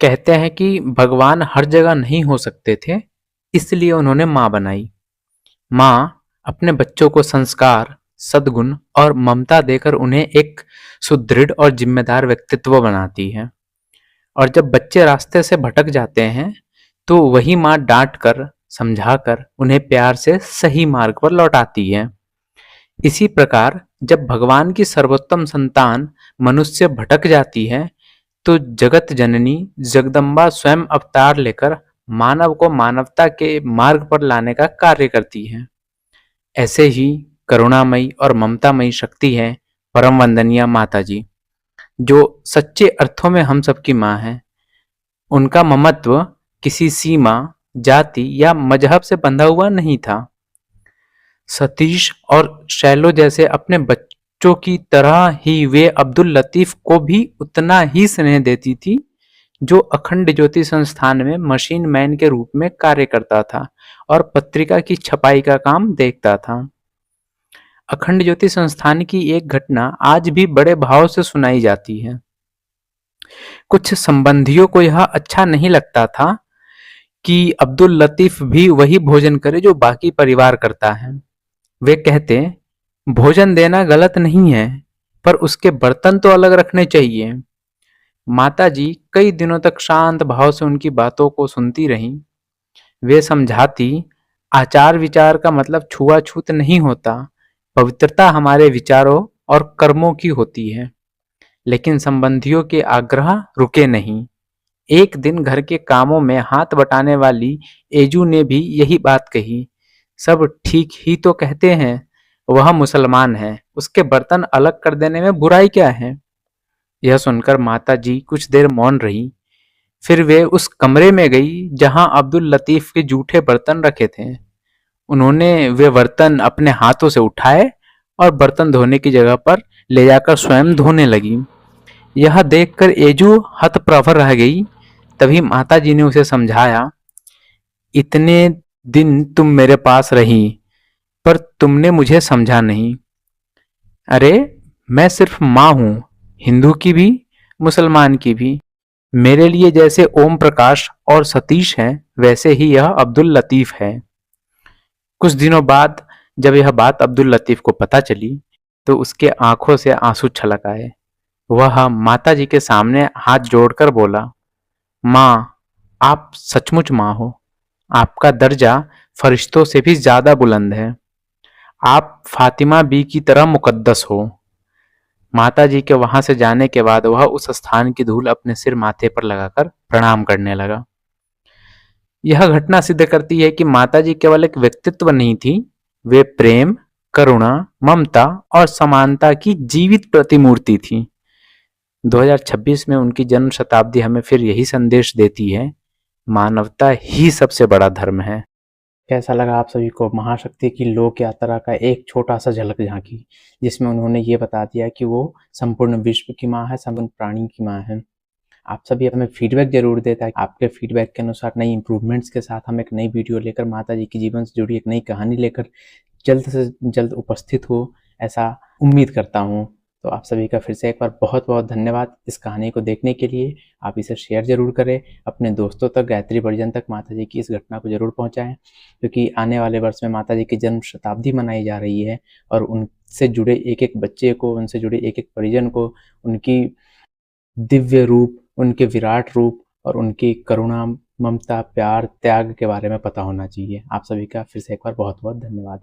कहते हैं कि भगवान हर जगह नहीं हो सकते थे, इसलिए उन्होंने माँ बनाई। माँ अपने बच्चों को संस्कार, सद्गुण और ममता देकर उन्हें एक सुदृढ़ और जिम्मेदार व्यक्तित्व बनाती है। और जब बच्चे रास्ते से भटक जाते हैं, तो वही माँ डांट कर, समझा कर उन्हें प्यार से सही मार्ग पर लौटाती है। इसी प्रकार जब भगवान की सर्वोत्तम संतान मनुष्य भटक जाती है, तो जगत जननी जगदम्बा स्वयं अवतार लेकर मानव को मानवता के मार्ग पर लाने का कार्य करती है। ऐसे ही करुणामयी और ममतामयी शक्ति है परम वंदनीय माता जी, जो सच्चे अर्थों में हम सबकी माँ है। उनका ममत्व किसी सीमा, जाति या मजहब से बंधा हुआ नहीं था। सतीश और शैलो जैसे अपने बच्चों की तरह ही वे अब्दुल लतीफ को भी उतना ही स्नेह देती थी, जो अखंड ज्योति संस्थान में मशीन मैन के रूप में कार्य करता था और पत्रिका की छपाई का काम देखता था। अखंड ज्योति संस्थान की एक घटना आज भी बड़े भाव से सुनाई जाती है। कुछ संबंधियों को यह अच्छा नहीं लगता था कि अब्दुल लतीफ भी वही भोजन करे जो बाकी परिवार करता है। वे कहते, भोजन देना गलत नहीं है, पर उसके बर्तन तो अलग रखने चाहिए। माताजी कई दिनों तक शांत भाव से उनकी बातों को सुनती रहीं। वे समझाती, आचार विचार का मतलब छुआछूत नहीं होता, पवित्रता हमारे विचारों और कर्मों की होती है। लेकिन संबंधियों के आग्रह रुके नहीं। एक दिन घर के कामों में हाथ बटाने वाली एजू ने भी यही बात कही। सब ठीक ही तो कहते हैं, वह मुसलमान है, उसके बर्तन अलग कर देने में बुराई क्या है। यह सुनकर माता जी कुछ देर मौन रही। फिर वे उस कमरे में गई जहां अब्दुल लतीफ के जूठे बर्तन रखे थे। उन्होंने वे बर्तन अपने हाथों से उठाए और बर्तन धोने की जगह पर ले जाकर स्वयं धोने लगी। यह देखकर एजू हतप्रभ रह गई। तभी माताजी ने उसे समझाया, इतने दिन तुम मेरे पास रही, पर तुमने मुझे समझा नहीं। अरे, मैं सिर्फ माँ हूँ, हिंदू की भी, मुसलमान की भी। मेरे लिए जैसे ओम प्रकाश और सतीश हैं, वैसे ही यह अब्दुल लतीफ है। कुछ दिनों बाद जब यह बात अब्दुल लतीफ को पता चली, तो उसके आंखों से आंसू छलक आए। वह माता जी के सामने हाथ जोड़कर बोला, माँ, आप सचमुच माँ हो। आपका दर्जा फरिश्तों से भी ज्यादा बुलंद है। आप फातिमा बी की तरह मुकद्दस हो। माता जी के वहां से जाने के बाद वह उस स्थान की धूल अपने सिर माथे पर लगाकर प्रणाम करने लगा। यह घटना सिद्ध करती है कि माता जी केवल एक व्यक्तित्व नहीं थी, वे प्रेम, करुणा, ममता और समानता की जीवित प्रतिमूर्ति थी। 2026 में उनकी जन्म शताब्दी हमें फिर यही संदेश देती है, मानवता ही सबसे बड़ा धर्म है। कैसा लगा आप सभी को महाशक्ति की लोक यात्रा का एक छोटा सा झलक झांकी, जिसमें उन्होंने ये बता दिया कि वो संपूर्ण विश्व की माँ है, संपूर्ण प्राणी की माँ है। आप सभी हमें फीडबैक जरूर दें, ताकि आपके फीडबैक के अनुसार नई इंप्रूवमेंट्स के साथ हम एक नई वीडियो लेकर माता जी के जीवन से जुड़ी एक नई कहानी लेकर जल्द से जल्द उपस्थित हो, ऐसा उम्मीद करता हूँ। तो आप सभी का फिर से एक बार बहुत बहुत धन्यवाद इस कहानी को देखने के लिए। आप इसे शेयर जरूर करें, अपने दोस्तों तक, गायत्री परिजन तक माता जी की इस घटना को जरूर पहुंचाएं, क्योंकि आने वाले वर्ष में माता जी की जन्म शताब्दी मनाई जा रही है और उनसे जुड़े एक एक बच्चे को, उनसे जुड़े एक एक परिजन को उनकी दिव्य रूप, उनके विराट रूप और उनकी करुणा, ममता, प्यार, त्याग के बारे में पता होना चाहिए। आप सभी का फिर से एक बार बहुत बहुत धन्यवाद।